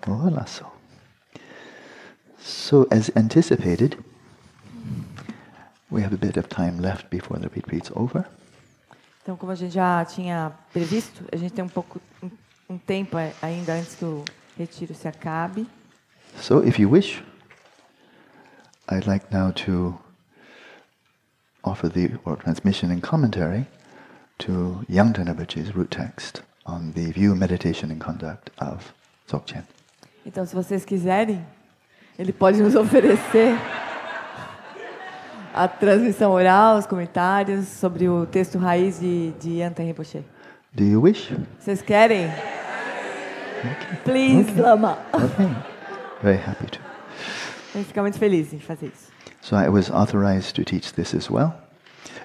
Olá só. So, as anticipated, we have a bit of time left before the retreat's over. Então, como a gente já tinha previsto, a gente tem um tempo ainda antes que o retiro se acabe. So, if you wish, I'd like now to offer the transmission and commentary to Yangten Rinpoche's root text on the view, meditation, and conduct of Dzogchen. Então, se vocês quiserem, ele pode nos oferecer a transmissão oral, os comentários sobre o texto raiz de Yangten Rinpoche. Do you wish? Vocês querem? Okay. Please, Okay. Lama. Okay. Very happy to. A gente fica muito feliz em fazer isso. So I was authorized to teach this as well.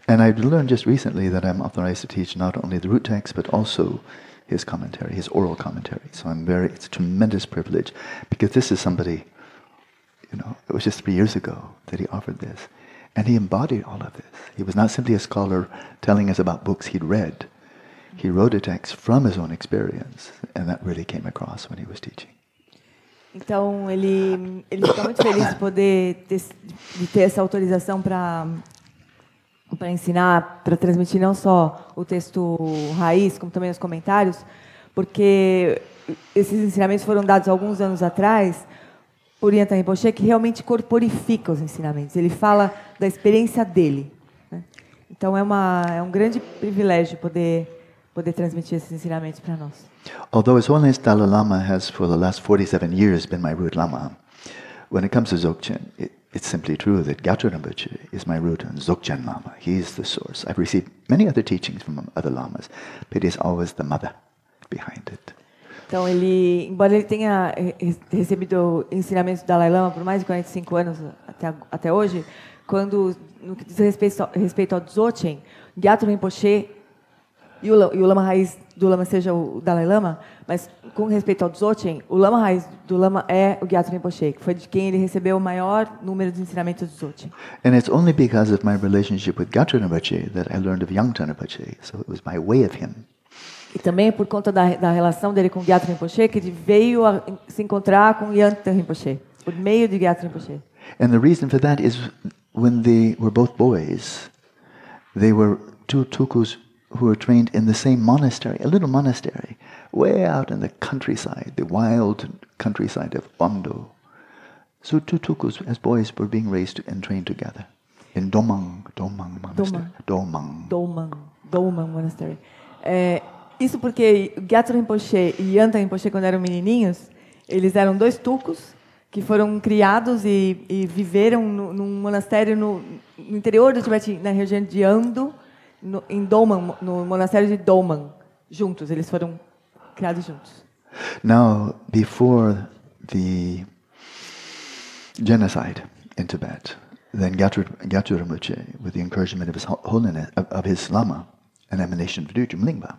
And I've learned just recently that I'm authorized to teach not only the root text, but also his commentary, his oral commentary. So it's a tremendous privilege, because this is somebody, it was just 3 years ago that he offered this. And he embodied all of this. He was not simply a scholar telling us about books he'd read. He wrote a text from his own experience, and that really came across when he was teaching. Então, ele fica muito feliz de poder ter essa autorização para ensinar, para transmitir não só o texto raiz, como também os comentários, porque esses ensinamentos foram dados alguns anos atrás por Yangten Rinpoche, que realmente corporifica os ensinamentos. Ele fala da experiência dele, né? Então, é um grande privilégio poder transmitir esses ensinamentos para nós. Although His Holiness Dalai Lama has for the last 47 years been my root Lama, when it comes to Dzogchen, it's simply true that Gyatso Rinpoche is my root and Dzogchen Lama. He's the source. I've received many other teachings from other Lamas, but he's always the mother behind it. Então, embora ele tenha recebido ensinamentos do Dalai Lama por mais de 45 anos até hoje, no que diz respeito ao Dzogchen, Gyatso Rinpoche e o Lama raiz do Lama seja o Dalai Lama, mas com respeito ao Dzogchen, o Lama raiz do Lama é o Gyatso Rinpoche, que foi de quem ele recebeu o maior número de ensinamentos do Dzogchen. And it's only because of my relationship with Gyatso Rinpoche that I learned of Yangten Rinpoche, so it was by way of him. E também é por conta da relação dele com Gyatso Rinpoche que ele veio a se encontrar com Yangten Rinpoche, por meio de Gyatso Rinpoche. And the reason for that is when they were both boys, they were two tukus who were trained in the same monastery, a little monastery, way out in the countryside, the wild countryside of Ondo. So two tukus, as boys, were being raised and trained together in Domang Monastery. Domang Monastery. Isso porque Gyatso Rinpoche e Yangten Rinpoche, quando eram menininhos, eles eram dois tucos que foram criados e viveram num monastério no interior do Tibete, na região de Ando, em Domang, no monastério de Domang, juntos. Eles foram criados juntos. Now, before the genocide in Tibet, then Gyatso Rinpoche, with the encouragement of His Holiness, of his Lama, an emanation of Drujum Lingpa,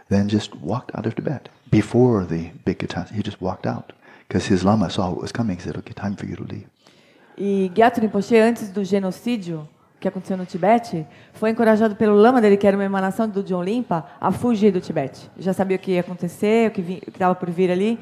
then just walked out of Tibet. Before the big catastrophe, he just walked out. Because his Lama saw what was coming, he said, okay, time for you to leave. E Gyatso Rinpoche, antes do genocídio que aconteceu no Tibete, foi encorajado pelo Lama dele, que era uma emanação do Drujum Lingpa, a fugir do Tibete. Já sabia o que ia acontecer, o que estava por vir ali,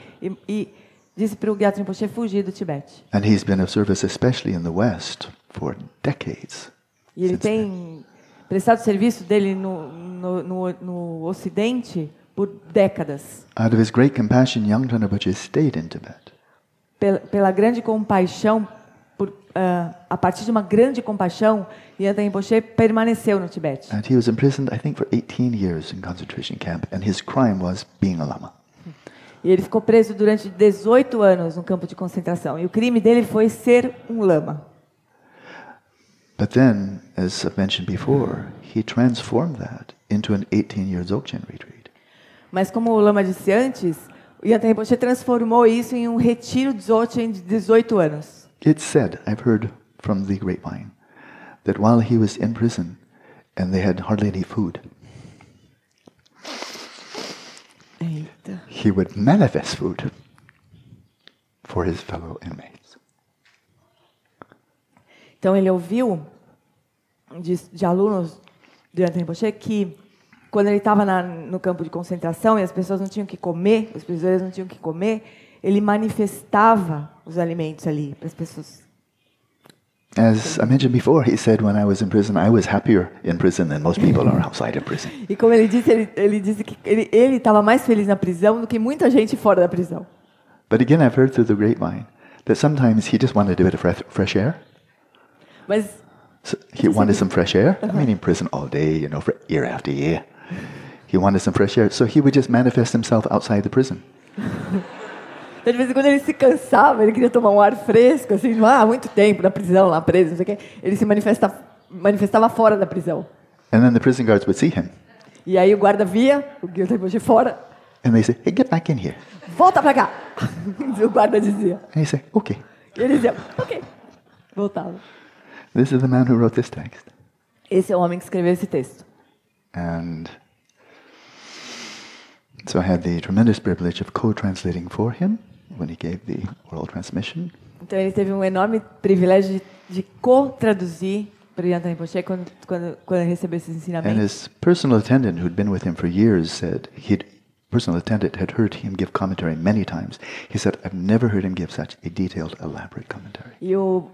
e disse para o Gyatso Rinpoche fugir do Tibete. And he's been of service, especially in the West, for decades. E ele tem prestado serviço dele no Ocidente por décadas. Out of his great compassion, Yangten Rinpoche stayed in Tibet. Pela grande compaixão, a partir de uma grande compaixão, Yangten Rinpoche permaneceu no Tibete. And he was imprisoned, I think, for 18 years in concentration camp, and his crime was being a Lama. E ele ficou preso durante 18 anos no campo de concentração. E o crime dele foi ser um lama. But then, as I've mentioned before, he transformed that into an 18-year Dzogchen retreat. Mas como o Lama disse antes, o Yangten Rinpoche transformou isso em um retiro Dzogchen de 18 anos. It's said, I've heard from the grapevine, that while he was in prison and they had hardly any food, Eita. he would manifest food for his fellow inmates. Então ele ouviu de alunos do Yangten Rinpoche que quando ele estava no campo de concentração e as pessoas não tinham que comer, os prisioneiros não tinham que comer, ele manifestava os alimentos ali para as pessoas. As I mentioned before, he said when I was in prison, I was happier in prison than most people are outside of prison. E como ele disse que ele estava mais feliz na prisão do que muita gente fora da prisão. But again, I've heard through the grapevine that sometimes he just wanted a bit of fresh air. Mas So he wanted some fresh air. I mean, in prison all day, you know, for year after year. He wanted some fresh air, so he would just manifest himself outside the prison. de vez em quando ele se cansava, ele queria tomar um ar fresco, assim, há muito tempo na prisão, lá preso, não sei o quê. Ele se manifestava fora da prisão. And then the prison guards would see him, E aí o guarda via o Gyaltsen Rinpoche fora, and they say, "Hey, get back in here." volta pra cá. O guarda dizia. And he say, "Okay." E ele dizia, ok. Voltava. This is the man who wrote this text. Esse é o homem que escreveu esse texto. And so I had the tremendous privilege of co-translating for him when he gave the oral transmission. Então ele teve um enorme privilégio de co-traduzir para o Gyaltsen Rinpoche quando ele recebeu esses And ensinamentos. his personal attendant, who'd been with him for years, said personal attendant had heard him give commentary many times. He said, "I've never heard him give such a detailed, elaborate commentary." E o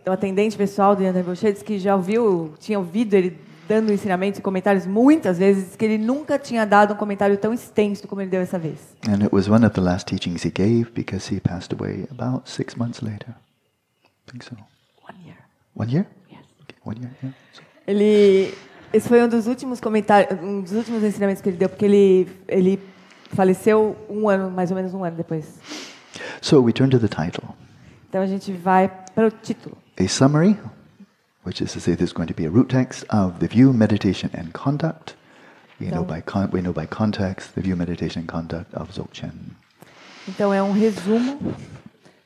atendente pessoal do Gyaltsen Rinpoche disse que tinha ouvido ele dando ensinamentos e comentários muitas vezes, que ele nunca tinha dado um comentário tão extenso como ele deu essa vez. And it was one of the last teachings he gave because he passed away about 6 months later. I think so. 1 year. 1 year? Yes. Okay, 1 year, yeah. So, Esse foi um dos últimos comentários, um dos últimos ensinamentos que ele deu, porque ele faleceu mais ou menos um ano depois. so we turn to the title. Então a gente vai para o título. A summary, which is to say there's going to be a root text of the view, meditation, and conduct. We know by context the view, meditation, and conduct of Dzogchen. Então é um resumo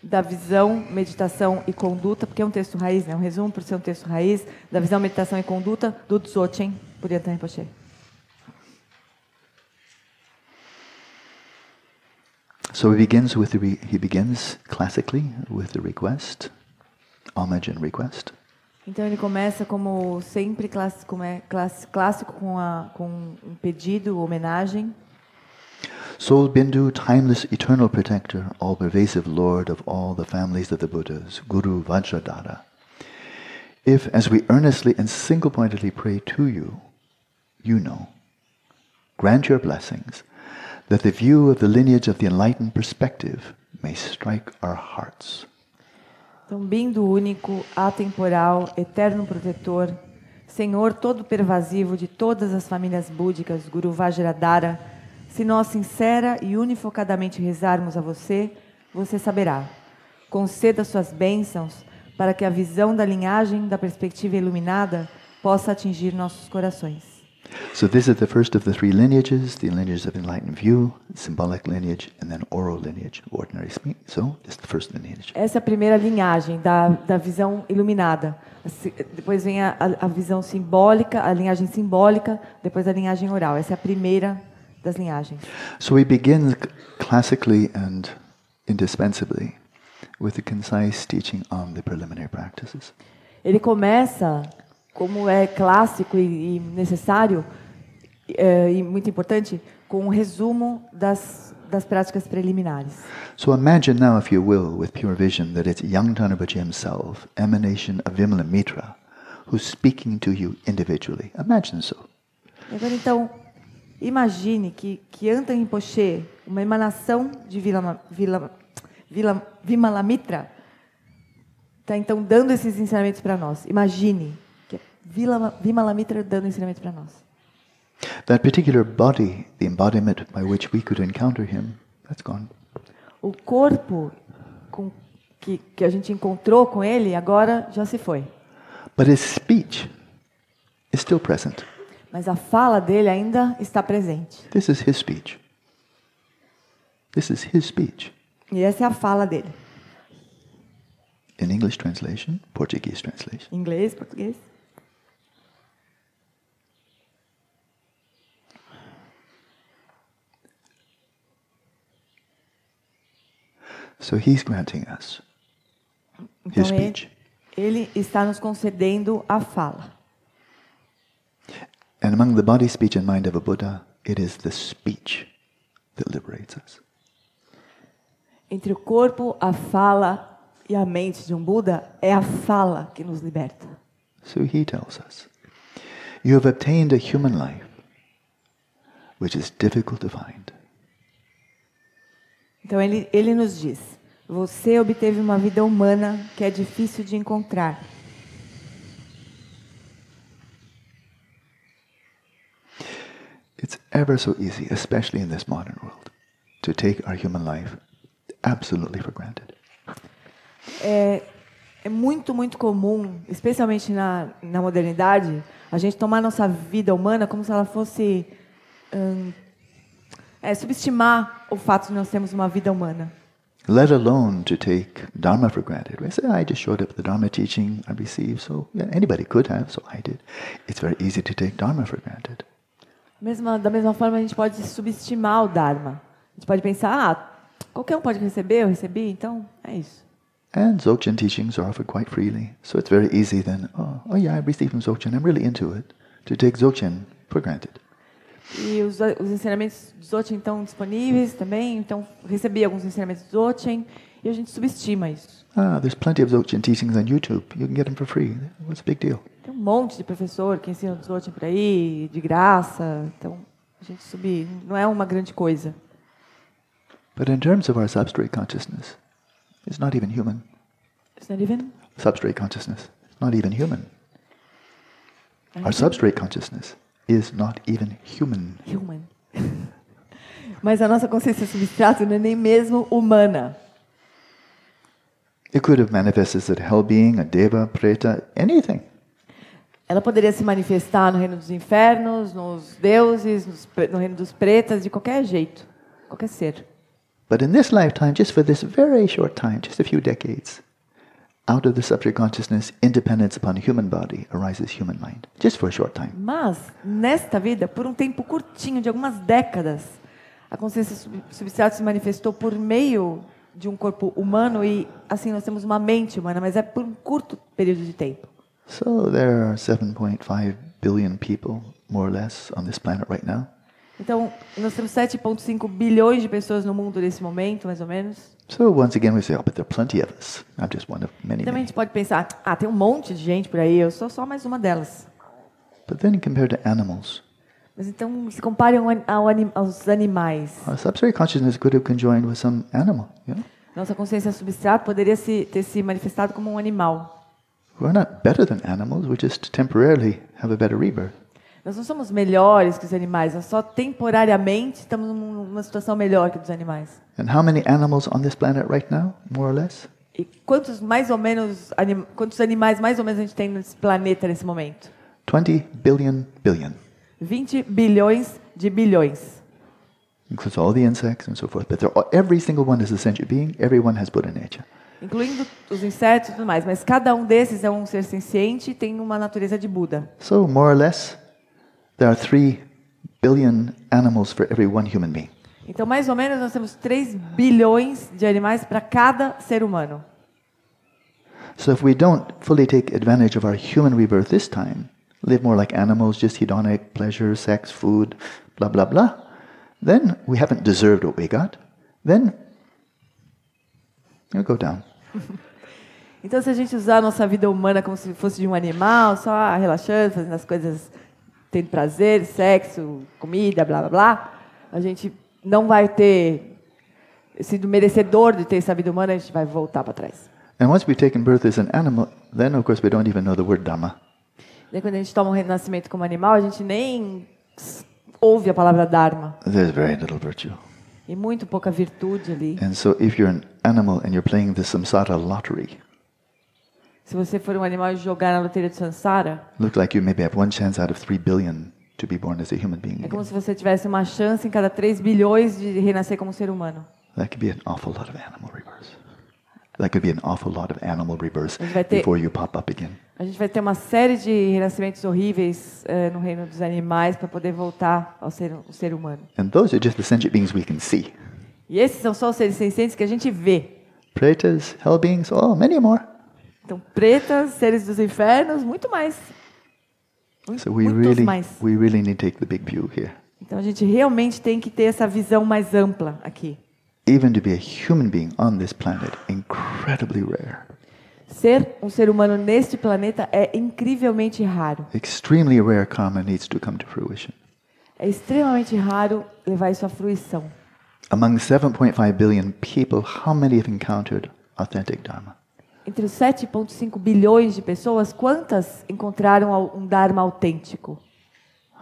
da visão, meditação e conduta, porque é um texto raiz, né? Um resumo por ser um texto raiz da visão, meditação e conduta do Dzogchen por Gyaltsen Rinpoche. So he begins classically with the request, homage and request. Então ele começa como sempre clássico com um pedido, homenagem. Soul Bindu, timeless, eternal protector, all-pervasive Lord of all the families of the Buddhas, Guru Vajradhara. If, as we earnestly and single-pointedly pray to you, you know, grant your blessings, that the view of the lineage of the enlightened perspective may strike our hearts. Então, Bindu único, atemporal, eterno protetor, Senhor todo pervasivo de todas as famílias búdicas, Guru Vajradhara, se nós sincera e unifocadamente rezarmos a você, você saberá. Conceda suas bênçãos para que a visão da linhagem da perspectiva iluminada possa atingir nossos corações. So this is the first of the 3 lineages, the lineages of enlightened view, symbolic lineage, and then oral lineage, ordinary speech. So this is the first lineage. Essa é a primeira linhagem da visão iluminada. Depois vem a visão simbólica, a linhagem simbólica, depois a linhagem oral. Essa é a primeira das linhagens. So we begin classically and indispensably with the concise teaching on the preliminary practices. Ele começa, como é clássico e necessário, e muito importante, com um resumo das práticas preliminares. So imagine now, if you will, with pure vision, that it's Yangtang Rinpoche himself, emanation of Vimalamitra, who's speaking to you individually. Imagine so. Agora, então, imagine que Gyaltsen Rinpoche, uma emanação de Vimalamitra, está então dando esses ensinamentos para nós. Imagine que Vimalamitra dando ensinamentos para nós. That particular body, the embodiment by which we could encounter him, that's gone. O corpo que a gente encontrou com ele agora já se foi. But his speech is still present. Mas a fala dele ainda está presente. This is his speech. This is his speech. E essa é a fala dele. In English translation, Portuguese translation. Inglês, português. So he's granting us Então his speech. ele está nos concedendo a fala. And among the body, speech, and mind of a Buddha, it is the speech that liberates us. Entre o corpo, a fala e a mente de um Buda, é a fala que nos liberta. So he tells us, you have obtained a human life which is difficult to find. Então ele nos diz, você obteve uma vida humana que é difícil de encontrar. It's ever so easy, especially in this modern world, to take our human life absolutely for granted. É muito, muito comum, especialmente na modernidade, a gente tomar nossa vida humana como se ela fosse subestimar o fato de nós termos uma vida humana. Let alone to take Dharma for granted. We say, I just showed up the Dharma teaching I received, so yeah, anybody could have, so I did. It's very easy to take Dharma for granted. Da mesma forma, a gente pode subestimar o Dharma. A gente pode pensar, qualquer um pode receber, eu recebi, então é isso. And Dzogchen teachings are offered quite freely, so it's very easy then, oh yeah, I received from Dzogchen, I'm really into it, to take Dzogchen for granted. E os ensinamentos de Dzogchen estão disponíveis também, então recebi alguns ensinamentos de Dzogchen e a gente subestima isso. There's plenty of Dzogchen teachings on YouTube, you can get them for free, what's the big deal? Tem um monte de professor que ensina o Dzogchen por aí, de graça, então a gente não é uma grande coisa. But in terms of our substrate consciousness, it's not even human. It's not even? Substrate consciousness, not even human. Our substrate consciousness is not even human. Human. Mas a nossa consciência substrato não é nem mesmo humana. It could have manifested as a hell being, a deva, preta, anything. Ela poderia se manifestar no reino dos infernos, nos deuses, no reino dos pretas, de qualquer jeito, qualquer ser. But in this lifetime, just for this very short time, just a few decades, out of the substrate consciousness, independence upon human body, arises human mind. Just for a short time. Mas, nesta vida, por um tempo curtinho, de algumas décadas, a consciência substrato se manifestou por meio de um corpo humano e, assim, nós temos uma mente humana, mas é por um curto período de tempo. So there are 7.5 billion people, more or less, on this planet right now. Então, nós temos 7,5 bilhões de pessoas no mundo nesse momento, mais ou menos. So once again we say, but there are plenty of us. I'm just one of many, Também a many. gente pode pensar, tem um monte de gente por aí, eu sou só mais uma delas. But then compared to animals, Mas então, se compare aos animais. our substrate consciousness could have conjoined with some animal, you know? Nossa consciência substrato poderia ter se manifestado como um animal. We're not better than animals, we just temporarily have a better rebirth. Nós não somos melhores que os animais, nós só temporariamente estamos numa situação melhor que dos animais. And how many animals on this planet right now, more or less? E quantos animais mais ou menos a gente tem nesse planeta nesse momento? 20 billion billion. 20 bilhões de bilhões. Includes all the insects and so forth. But every single one is a sentient being, everyone has Buddha nature. Incluindo os insetos e tudo mais, mas cada um desses é um ser senciente e tem uma natureza de Buda. So, more or less, there are 3 billion animals for every one human being. Então, mais ou menos, nós temos 3 bilhões de animais para cada ser humano. So if we don't fully take advantage of our human rebirth this time, live more like animals, just hedonic, pleasure, sex, food, blah, blah, blah, then we haven't deserved what we got. Then you'll go down. Então, se a gente usar a nossa vida humana como se fosse de um animal, só relaxando, fazendo as coisas, tendo prazer, sexo, comida, blá, blá, blá, a gente não vai ter sido merecedor de ter essa vida humana, a gente vai voltar para trás. And once we've taken birth as an animal, then of course we don't even know the word Dhamma. Daí, quando a gente toma um renascimento como animal, a gente nem ouve a palavra Dharma. There's very little virtue. E muito pouca virtude ali. And so if you're an animal and you're playing the samsara lottery, Se você for um animal e jogar na loteria de Sansara, look like you maybe have 1 chance out of 3 billion to be born as a human being. é como se você tivesse uma chance em cada 3 bilhões de renascer como ser humano. That could be an awful lot of animal rebirths. That could be an awful lot of animal rebirths vai ter- before you pop up again. A gente vai ter uma série de renascimentos horríveis no reino dos animais para poder voltar ao ser humano. And those are just the sentient beings we can see. E esses são só os seres sencientes que a gente vê. Pretas, hell beings, oh, many more. Então, pretas, seres dos infernos, muito mais. So we Muitos really, mais. we really need to take the big view here. Então, a gente realmente tem que ter essa visão mais ampla aqui. even to be a human being on this planet, incredibly rare. Ser um ser humano neste planeta é incrivelmente raro. Extremely rare karma needs to come to fruition. É extremamente raro levar isso à fruição. Among 7.5 billion people, how many have encountered authentic Dharma? Entre os 7,5 bilhões de pessoas, quantas encontraram um Dharma autêntico?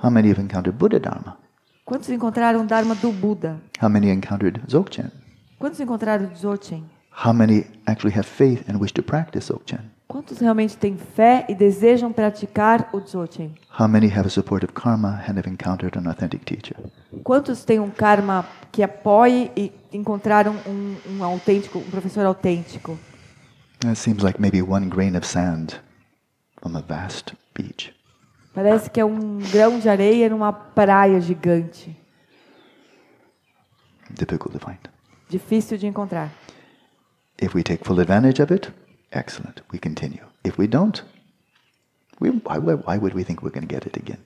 How many have encountered Buddha Dharma? Quantos encontraram o Dharma do Buda? How many encountered Dzogchen? Quantos encontraram o Dzogchen? How many actually have faith and wish to practice Dzogchen? Quantos realmente têm fé e desejam praticar o Dzogchen? How many have a supportive karma and have encountered an authentic teacher? Quantos têm um karma que apoie e encontraram um autêntico, um professor autêntico? It seems like maybe one grain of sand from a vast beach. Parece que é um grão de areia numa praia gigante. Difficult to find. Difícil de encontrar. If we take full advantage of it, excellent, we continue. If we don't, why would we think we're going to get it again?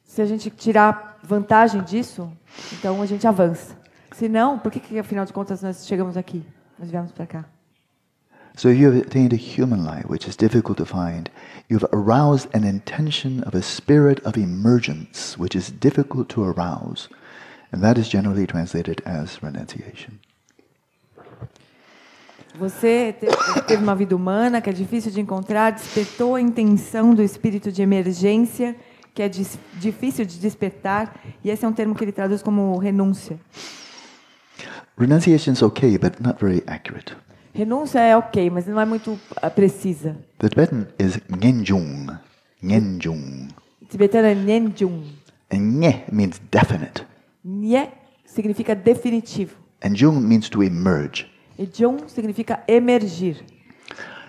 Se a gente tirar vantagem disso, então a gente avança. Se não, por que afinal de contas nós chegamos aqui? Nós viemos para cá. So you have attained a human life, which is difficult to find. You've aroused an intention of a spirit of emergence, which is difficult to arouse. And that is generally translated as renunciation. Você teve uma vida humana que é difícil de encontrar, despertou a intenção do espírito de emergência, que é difícil de despertar, e esse é um termo que ele traduz como renúncia. Renunciation is okay, but not very accurate. Renúncia é ok, mas não é muito precisa. The Tibetan is ngenjung. Ngenjung. Tibetano é Nyenjung. And nge means definite. Nye significa definitivo. And jung means to emerge. E Jung significa emergir.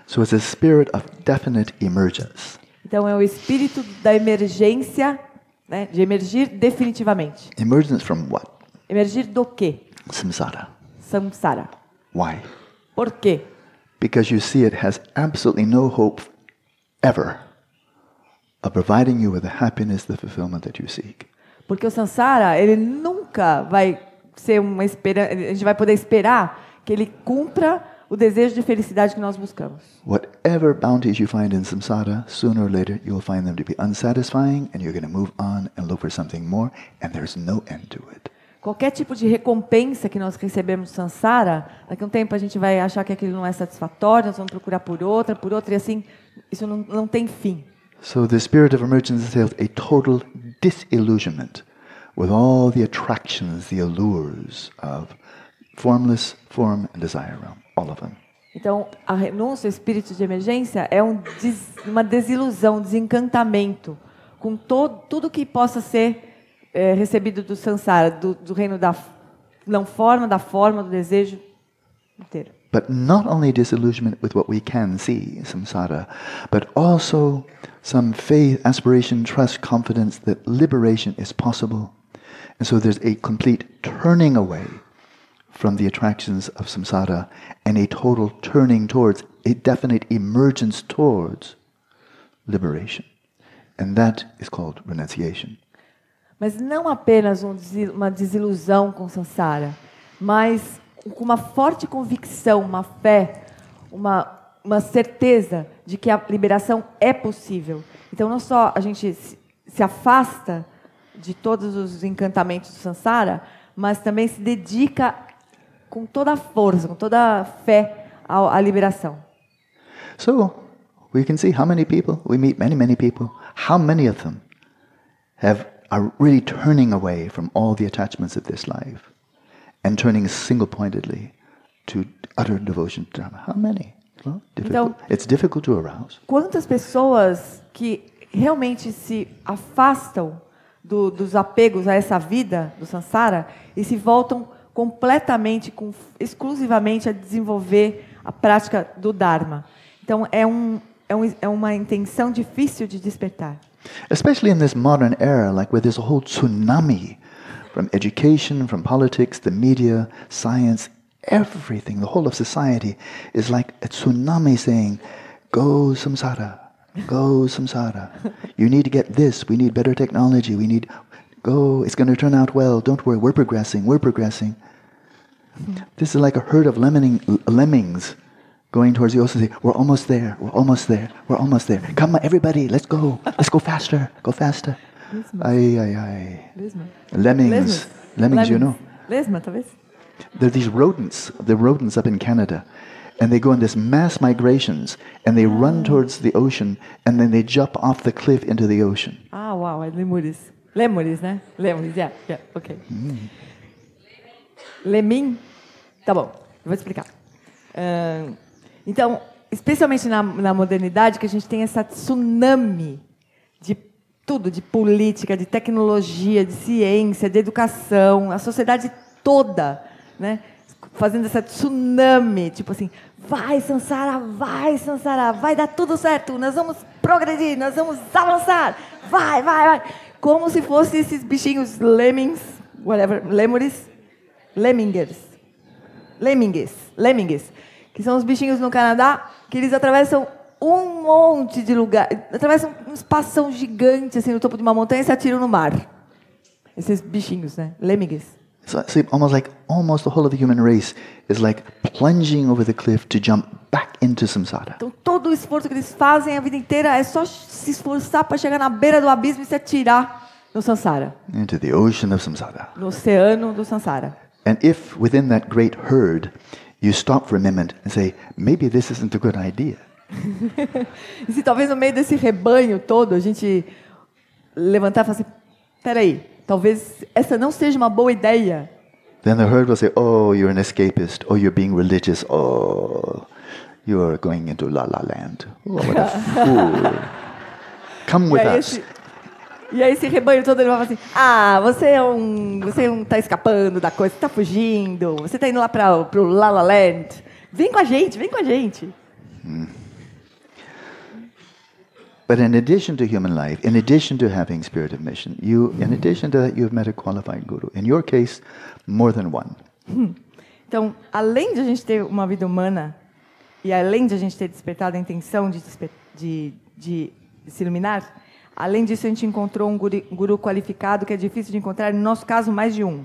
So it's a spirit of definite emergence. Então é o espírito da emergência, né, de emergir definitivamente. Emergence from what? Emergir do quê? Samsara. Samsara. Why? Por quê? Because you see it has absolutely no hope ever of providing you with the happiness, the fulfillment that you seek. Porque o samsara, ele nunca vai ser uma esperança, a gente vai poder esperar que ele cumpra o desejo de felicidade que nós buscamos. Whatever bounties you find in samsara, sooner or later you'll find them to be unsatisfying and you're going to move on and look for something more and there's no end to it. Qualquer tipo de recompensa que nós recebemos no samsara, daqui a um tempo a gente vai achar que aquilo não é satisfatório, nós vamos procurar por outra, e assim, isso não tem fim. So the spirit of emergence entails a total disillusionment with all the attractions, the allures of formless form and desire realm, all of them. Então, a renúncia, o espírito de emergência, é uma desilusão, desencantamento com tudo que possa ser recebido do samsara, do reino da não forma, da forma, do desejo inteiro. But not only disillusionment with what we can see, samsara, but also some faith, aspiration, trust, confidence that liberation is possible. And so there's a complete turning away from the attractions of samsara and a total turning towards, a definite emergence towards liberation. And that is called renunciation. Mas não apenas uma desilusão com samsara, mas com uma forte convicção, uma fé, uma certeza de que a liberação é possível. Então, não só a gente se afasta de todos os encantamentos do samsara, mas também se dedica com toda a força, com toda a fé à liberação. So, we can see how many people, we meet many people, how many of them are really turning away from all the attachments of this life and turning single-pointedly to utter devotion to Dharma. How many? Well, difficult. It's difficult to arouse. Quantas pessoas que realmente se afastam dos apegos a essa vida do samsara e se voltam completamente, exclusivamente a desenvolver a prática do Dharma. Então, é uma intenção difícil de despertar. Especially in this modern era, like where there's a whole tsunami from education, from politics, the media, science, everything, the whole of society is like a tsunami saying, go samsara, go samsara. You need to get this, we need better technology, we need, go, it's going to turn out well, don't worry, we're progressing. This is like a herd of lemmings going towards the ocean. Say, we're almost there. We're almost there. We're almost there. Come on, everybody, let's go. Let's go faster. Go faster. Ay, ay, ay. Lemmings. Lemmings, you know. Lesma, talvez. There are these rodents. The rodents up in Canada. And they go in this mass migrations. And they run towards the ocean. And then they jump off the cliff into the ocean. Ah, uau, é lemures. Lemures, né? Lemures, yeah, ok. Lemin? Tá bom, vou explicar. Então, especialmente na modernidade, que a gente tem essa tsunami de tudo, de política, de tecnologia, de ciência, de educação, a sociedade toda, né, fazendo essa tsunami, tipo assim, vai Sansara, vai dar tudo certo, nós vamos progredir, nós vamos avançar, vai. Como se fossem esses bichinhos lemmings, whatever, lemures, lemminges, que são os bichinhos no Canadá, que eles atravessam um monte de lugar, atravessam um espação gigante assim no topo de uma montanha e se atiram no mar. Esses bichinhos, né? Lemmings. So almost the whole of the human race is like plunging over the cliff to jump back into samsara. Então todo o esforço que eles fazem a vida inteira é só se esforçar para chegar na beira do abismo e se atirar no samsara. Into the ocean of samsara. No oceano do samsara. And if within that great herd you stop for a moment and say, maybe this isn't a good idea. E se talvez no meio desse rebanho todo a gente levantar e falar assim, peraí, talvez essa não seja uma boa ideia. Then the herd will say, oh, you're an escapist. Oh, you're being religious. Oh, you're going into La La Land. Oh, what a fool. Come with us. E aí esse rebanho todo ele vai falar assim, você não está escapando da coisa, você está fugindo, você está indo lá para o La La Land. Vem com a gente. But in addition to human life, in addition to having spirit of mission, in addition to that, you have met a qualified guru. In your case, more than one. Então, além de a gente ter uma vida humana e além de a gente ter despertado a intenção de se iluminar, além disso a gente encontrou um guru qualificado que é difícil de encontrar, no nosso caso, mais de um.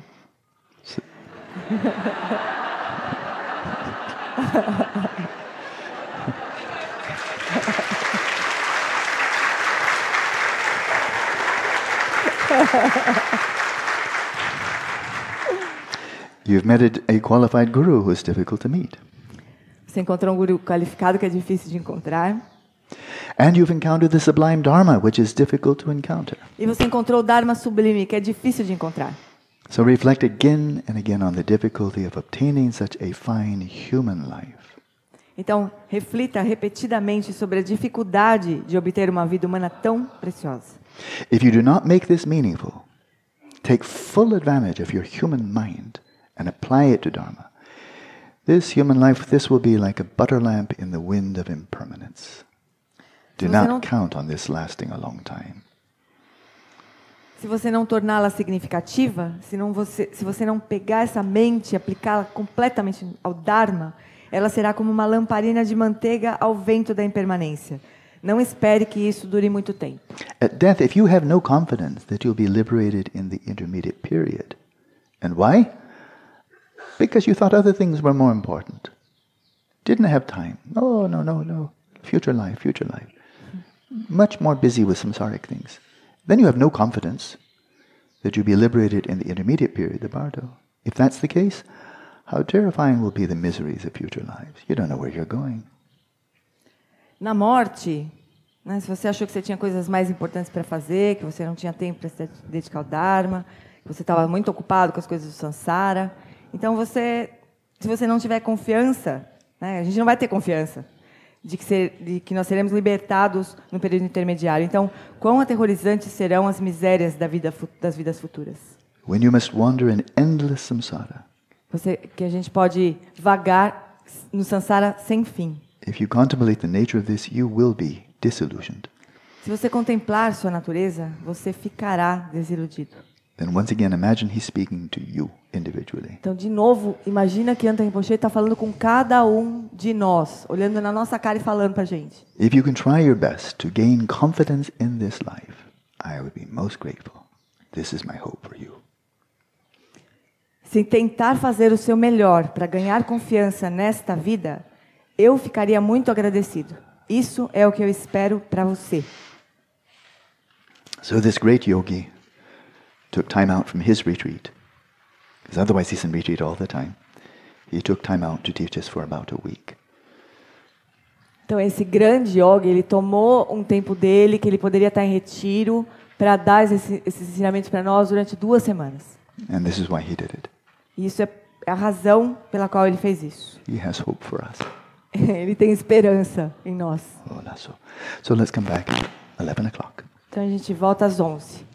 You've met a qualified guru who is difficult to meet. Você encontrou um guru qualificado que é difícil de encontrar. And you've encountered the sublime Dharma, which is difficult to encounter. E você encontrou o Dharma sublime, que é difícil de encontrar. So reflect again and again on the difficulty of obtaining such a fine human life. Então, reflita repetidamente sobre a dificuldade de obter uma vida humana tão preciosa. If you do not make this meaningful, take full advantage of your human mind and apply it to Dharma. This human life, this will be like a butter lamp in the wind of impermanence. Do not count on this lasting a long time. Se você não torná-la significativa, se você não pegar essa mente e aplicá-la completamente ao Dharma, ela será como uma lamparina de manteiga ao vento da impermanência. Não espere que isso dure muito tempo. At death, if you have no confidence that you'll be liberated in the intermediate period. And why? Because you thought other things were more important. Didn't have time. Oh, no. Future life. Much more busy with samsaric things. Then you have no confidence that you'll be liberated in the intermediate period, the bardo. If that's the case, how terrifying will be the miseries of future lives. You don't know where you're going. Na morte, né, se você achou que você tinha coisas mais importantes para fazer, que você não tinha tempo para se dedicar ao Dharma, que você estava muito ocupado com as coisas do Sansara, então se você não tiver confiança, né, a gente não vai ter confiança de que nós seremos libertados no período intermediário. Então, quão aterrorizantes serão as misérias das vidas futuras? When you must wander in endless samsara. Que a gente pode vagar no Sansara sem fim. If you contemplate the nature of this, you will be disillusioned. Se você contemplar sua natureza, você ficará desiludido. Then once again, imagine he's speaking to you individually. Então, de novo, imagina que Anta Rinpoche está falando com cada um de nós, olhando na nossa cara e falando para a gente. If you can try your best to gain confidence in this life, I would be most grateful. This is my hope for you. se tentar fazer o seu melhor para ganhar confiança nesta vida, eu ficaria muito agradecido. Isso é o que eu espero para você. So this great yogi took time out from his retreat, because otherwise he's in retreat all the time. He took time out to teach us for about a week. Então esse grande yogi, ele tomou um tempo dele, que ele poderia estar em retiro, para dar esses ensinamentos para nós durante 2 semanas. And this is why he did it. E isso é a razão pela qual ele fez isso. He has hope for us. Ele tem esperança em nós. So let's come back at 11 o'clock. Então a gente volta às 11.